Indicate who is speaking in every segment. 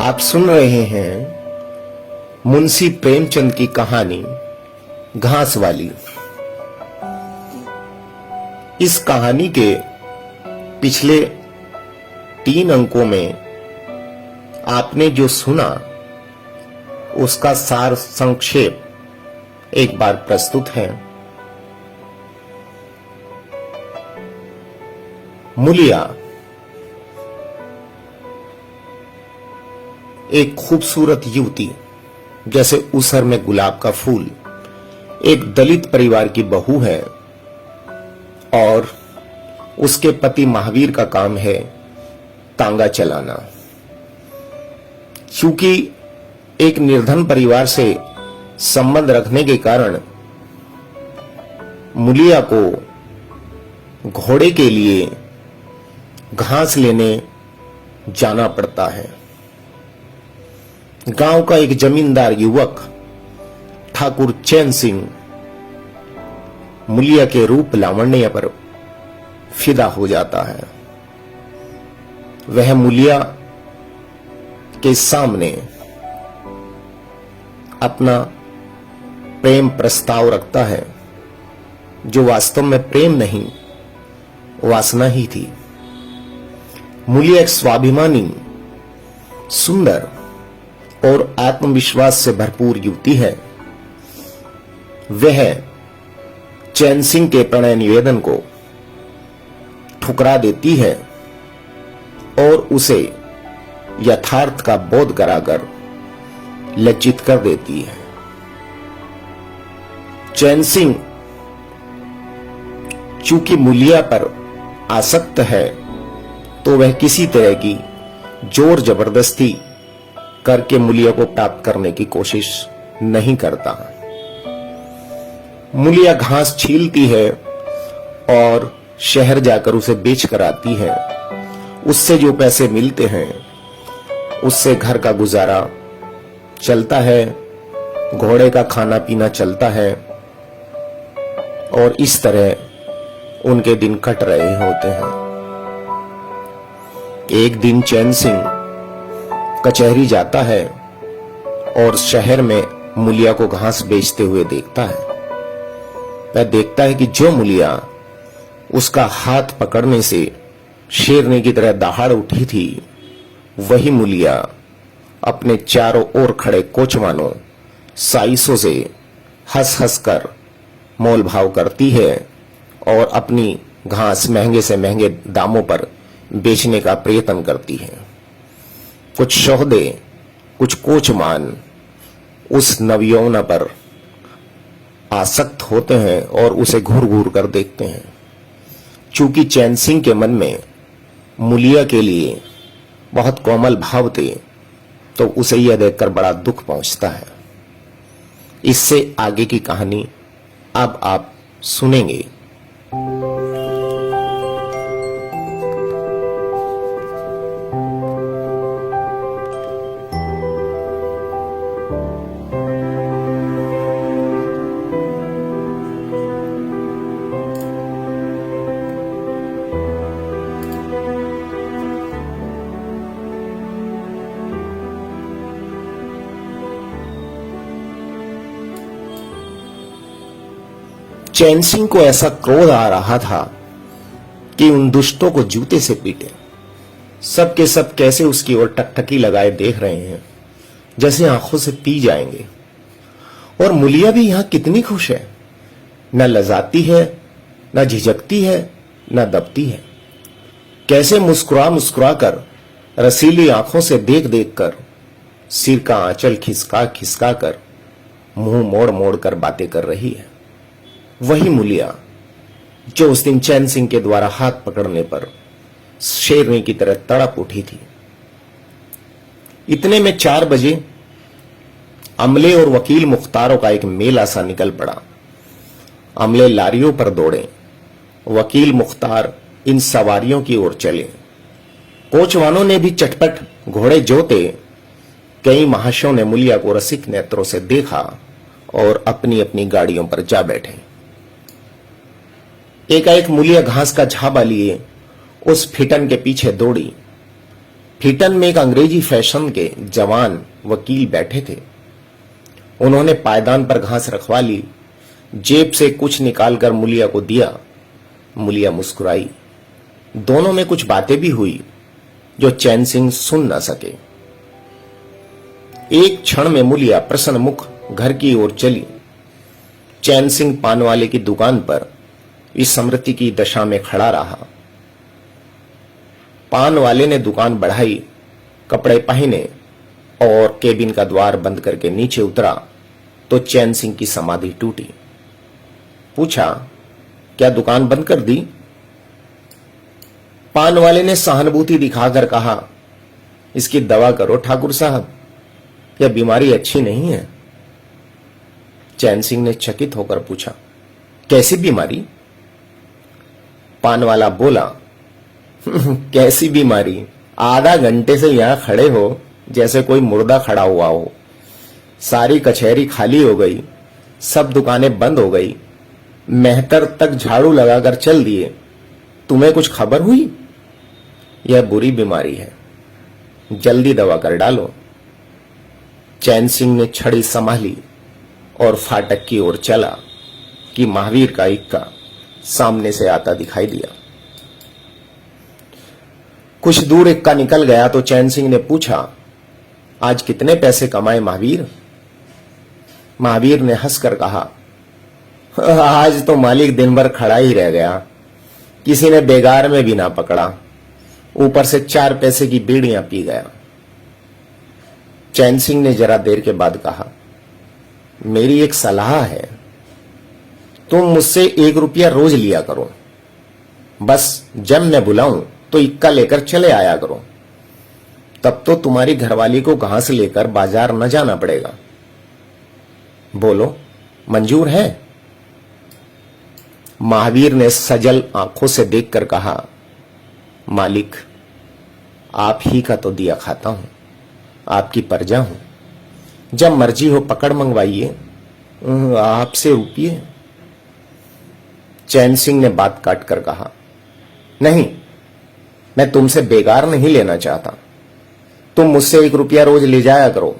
Speaker 1: आप सुन रहे हैं मुंशी प्रेमचंद की कहानी घास वाली। इस कहानी के पिछले 3 अंकों में आपने जो सुना उसका सार संक्षेप एक बार प्रस्तुत है। मूलिया एक खूबसूरत युवती, जैसे उसर में गुलाब का फूल, एक दलित परिवार की बहू है और उसके पति महावीर का काम है तांगा चलाना। चूंकि एक निर्धन परिवार से संबंध रखने के कारण मूलिया को घोड़े के लिए घास लेने जाना पड़ता है। गांव का एक जमींदार युवक ठाकुर चैन सिंह मूलिया के रूप लावण्य पर फिदा हो जाता है। वह मूलिया के सामने अपना प्रेम प्रस्ताव रखता है, जो वास्तव में प्रेम नहीं, वासना ही थी। मूलिया एक स्वाभिमानी, सुंदर और आत्मविश्वास से भरपूर युवती है। वह चैन सिंह के प्रणय निवेदन को ठुकरा देती है और उसे यथार्थ का बोध कराकर लज्जित कर देती है। चैन सिंह चूंकि मूलिया पर आसक्त है, तो वह किसी तरह की जोर जबरदस्ती करके मूलिया को प्राप्त करने की कोशिश नहीं करता। मूलिया घास छीलती है और शहर जाकर उसे बेच कर आती है। उससे जो पैसे मिलते हैं उससे घर का गुजारा चलता है, घोड़े का खाना पीना चलता है और इस तरह उनके दिन कट रहे होते हैं। एक दिन चैन सिंह कचहरी जाता है और शहर में मूलिया को घास बेचते हुए देखता है। वह देखता है कि जो मूलिया उसका हाथ पकड़ने से शेरनी की तरह दहाड़ उठी थी, वही मूलिया अपने चारों ओर खड़े कोचवानों साइसों से हंस हंस कर मोल भाव करती है और अपनी घास महंगे से महंगे दामों पर बेचने का प्रयत्न करती है। कुछ शोहदे, कुछ कोचमान उस नवयौवना पर आसक्त होते हैं और उसे घूर घूर कर देखते हैं। चूंकि चैन सिंह के मन में मूलिया के लिए बहुत कोमल भाव थे, तो उसे यह देखकर बड़ा दुख पहुंचता है। इससे आगे की कहानी अब आप सुनेंगे। चैन सिंह को ऐसा क्रोध आ रहा था कि उन दुष्टों को जूते से पीटे। सब के सब कैसे उसकी ओर टकटकी लगाए देख रहे हैं, जैसे आंखों से पी जाएंगे। और मूलिया भी यहां कितनी खुश है, न लजाती है, न झिझकती है, न दबती है। कैसे मुस्कुरा मुस्कुरा कर, रसीली आंखों से देख देख कर, सिर का आंचल खिसका खिसका कर, मुंह मोड़ मोड़ कर बातें कर रही है। वही मूलिया जो उस दिन चैन सिंह के द्वारा हाथ पकड़ने पर शेरनी की तरह तड़प उठी थी। इतने में 4 बजे अमले और वकील मुख्तारों का एक मेला सा निकल पड़ा। अमले लारियों पर दौड़े, वकील मुख्तार इन सवारियों की ओर चले। कोचवानों ने भी चटपट घोड़े जोते। कई महाशयों ने मूलिया को रसिक नेत्रों से देखा और अपनी अपनी गाड़ियों पर जा बैठे। एकाएक मूलिया घास का झाबा लिए उस फिटन के पीछे दौड़ी। फीटन में एक अंग्रेजी फैशन के जवान वकील बैठे थे। उन्होंने पायदान पर घास रखवा ली, जेब से कुछ निकालकर मुलिया को दिया। मुलिया मुस्कुराई। दोनों में कुछ बातें भी हुई जो चैन सिंह सुन न सके। एक क्षण में मुलिया प्रसन्न मुख घर की ओर चली। चैन सिंह पान वाले की दुकान पर विस्मृति की दशा में खड़ा रहा। पान वाले ने दुकान बढ़ाई, कपड़े पहने और केबिन का द्वार बंद करके नीचे उतरा तो चैन सिंह की समाधि टूटी। पूछा, क्या दुकान बंद कर दी? पान वाले ने सहानुभूति दिखाकर कहा, इसकी दवा करो ठाकुर साहब, यह बीमारी अच्छी नहीं है। चैन सिंह ने चकित होकर पूछा, कैसी बीमारी? पान वाला बोला, कैसी बीमारी? आधा घंटे से यहां खड़े हो जैसे कोई मुर्दा खड़ा हुआ हो। सारी कचहरी खाली हो गई, सब दुकानें बंद हो गई, मेहतर तक झाड़ू लगाकर चल दिए। तुम्हें कुछ खबर हुई? यह बुरी बीमारी है, जल्दी दवा कर डालो। चैन सिंह ने छड़ी संभाली और फाटक की ओर चला कि महावीर का इक्का सामने से आता दिखाई दिया। कुछ दूर इक्का निकल गया तो चैन सिंह ने पूछा, आज कितने पैसे कमाए महावीर? महावीर ने हंसकर कहा, आज तो मालिक दिन भर खड़ा ही रह गया, किसी ने बेगार में भी ना पकड़ा, ऊपर से 4 पैसे की बीड़ियां पी गया। चैन सिंह ने जरा देर के बाद कहा, मेरी एक सलाह है, तुम मुझसे 1 रुपया रोज लिया करो। बस जब मैं बुलाऊं तो इक्का लेकर चले आया करो, तब तो तुम्हारी घरवाली को घास लेकर बाजार न जाना पड़ेगा। बोलो, मंजूर है? महावीर ने सजल आंखों से देखकर कहा, मालिक, आप ही का तो दिया खाता हूं, आपकी प्रजा हूं, जब मर्जी हो पकड़ मंगवाइए, आपसे रुपये। चैन सिंह ने बात काटकर कहा, नहीं, मैं तुमसे बेगार नहीं लेना चाहता, तुम मुझसे 1 रुपया रोज ले जाया करो,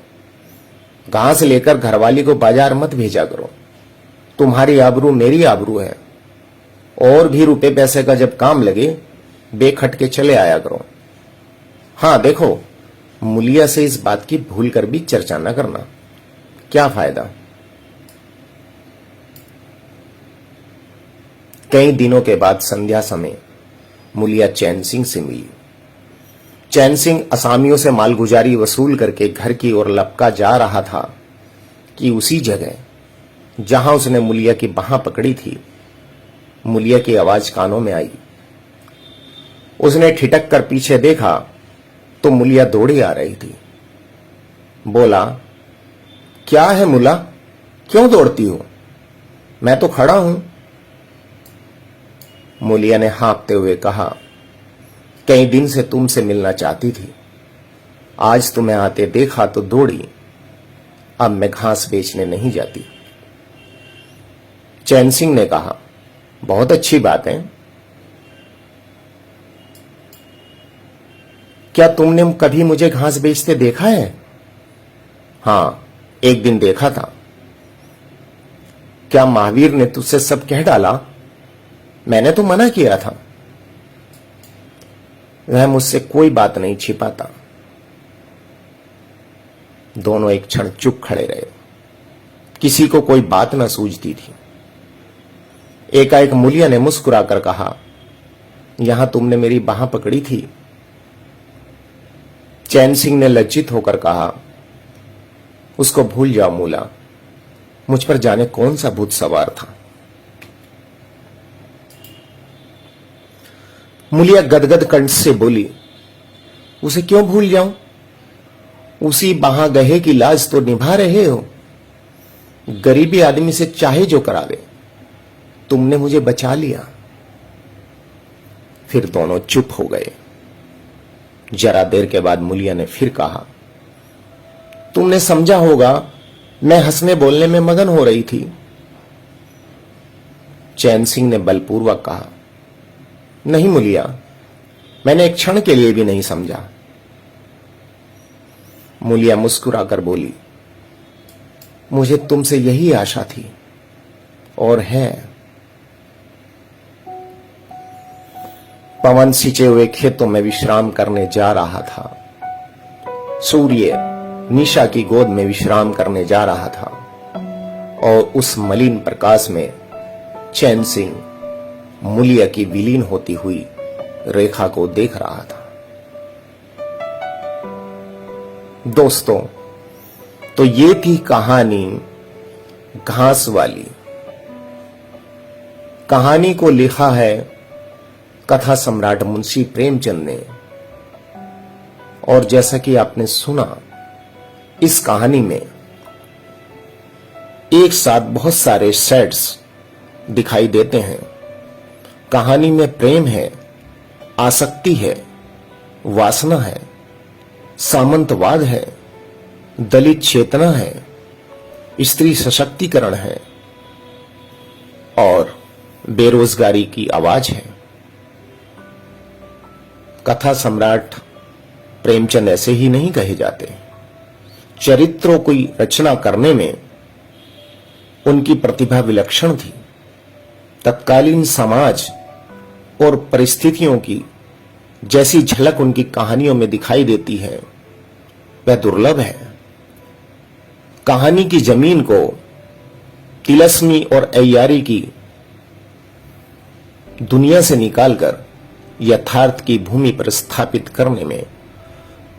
Speaker 1: घास लेकर घरवाली को बाजार मत भेजा करो, तुम्हारी आबरू मेरी आबरू है, और भी रुपए पैसे का जब काम लगे बेखटके चले आया करो। हां देखो, मुलिया से इस बात की भूल कर भी चर्चा न करना, क्या फायदा। कई दिनों के बाद संध्या समय मुलिया चैन सिंह से मिली। चैन सिंह असामियों से मालगुजारी वसूल करके घर की ओर लपका जा रहा था कि उसी जगह जहां उसने मुलिया की बाह पकड़ी थी, मुलिया की आवाज कानों में आई। उसने ठिठक कर पीछे देखा तो मुलिया दौड़ी आ रही थी। बोला, क्या है मुला, क्यों दौड़ती हो? मैं तो खड़ा हूं। मुलिया ने हाँफते हुए कहा, कई दिन से तुमसे मिलना चाहती थी, आज तुम्हें आते देखा तो दौड़ी, अब मैं घास बेचने नहीं जाती। चैन सिंह ने कहा, बहुत अच्छी बात है, क्या तुमने कभी मुझे घास बेचते देखा है? हां, एक दिन देखा था। क्या महावीर ने तुझसे सब कह डाला? मैंने तो मना किया था। वह मुझसे कोई बात नहीं छिपाता। दोनों एक क्षण चुप खड़े रहे, किसी को कोई बात न सूझती थी। एकाएक मुलिया ने मुस्कुराकर कहा, यहां तुमने मेरी बाह पकड़ी थी? चैन सिंह ने लज्जित होकर कहा, उसको भूल जाओ मूला, मुझ पर जाने कौन सा भूत सवार था। मुलिया गदगद कंठ से बोली, उसे क्यों भूल जाऊं? उसी बाहा गहे की लाज तो निभा रहे हो। गरीबी आदमी से चाहे जो करा ले, तुमने मुझे बचा लिया। फिर दोनों चुप हो गए। जरा देर के बाद मुलिया ने फिर कहा, तुमने समझा होगा मैं हंसने बोलने में मगन हो रही थी। चैन सिंह ने बलपूर्वक कहा, नहीं मुलिया, मैंने एक क्षण के लिए भी नहीं समझा। मूलिया मुस्कुराकर बोली, मुझे तुमसे यही आशा थी और है। पवन सिंचे हुए खेतों में विश्राम करने जा रहा था। सूर्य निशा की गोद में विश्राम करने जा रहा था और उस मलिन प्रकाश में चैन सिंह मूलिया की विलीन होती हुई रेखा को देख रहा था। दोस्तों, तो ये थी कहानी घास वाली। कहानी को लिखा है कथा सम्राट मुंशी प्रेमचंद ने, और जैसा कि आपने सुना, इस कहानी में एक साथ बहुत सारे सेट्स दिखाई देते हैं। कहानी में प्रेम है, आसक्ति है, वासना है, सामंतवाद है, दलित चेतना है, स्त्री सशक्तिकरण है और बेरोजगारी की आवाज है। कथा सम्राट प्रेमचंद ऐसे ही नहीं कहे जाते। चरित्रों की रचना करने में उनकी प्रतिभा विलक्षण थी। तत्कालीन समाज और परिस्थितियों की जैसी झलक उनकी कहानियों में दिखाई देती है, वह दुर्लभ है। कहानी की जमीन को तिलस्मी और अय्यारी की दुनिया से निकालकर यथार्थ की भूमि पर स्थापित करने में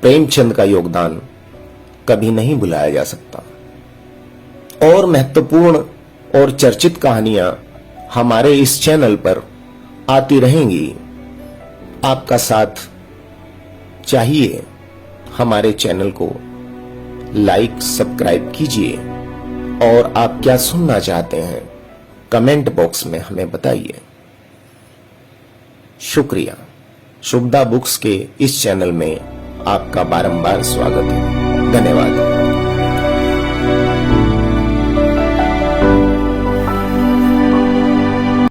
Speaker 1: प्रेमचंद का योगदान कभी नहीं भुलाया जा सकता। और महत्वपूर्ण और चर्चित कहानियां हमारे इस चैनल पर आती रहेंगी। आपका साथ चाहिए। हमारे चैनल को लाइक, सब्सक्राइब कीजिए और आप क्या सुनना चाहते हैं कमेंट बॉक्स में हमें बताइए। शुक्रिया। शुभदा बुक्स के इस चैनल में आपका बारंबार स्वागत है। धन्यवाद।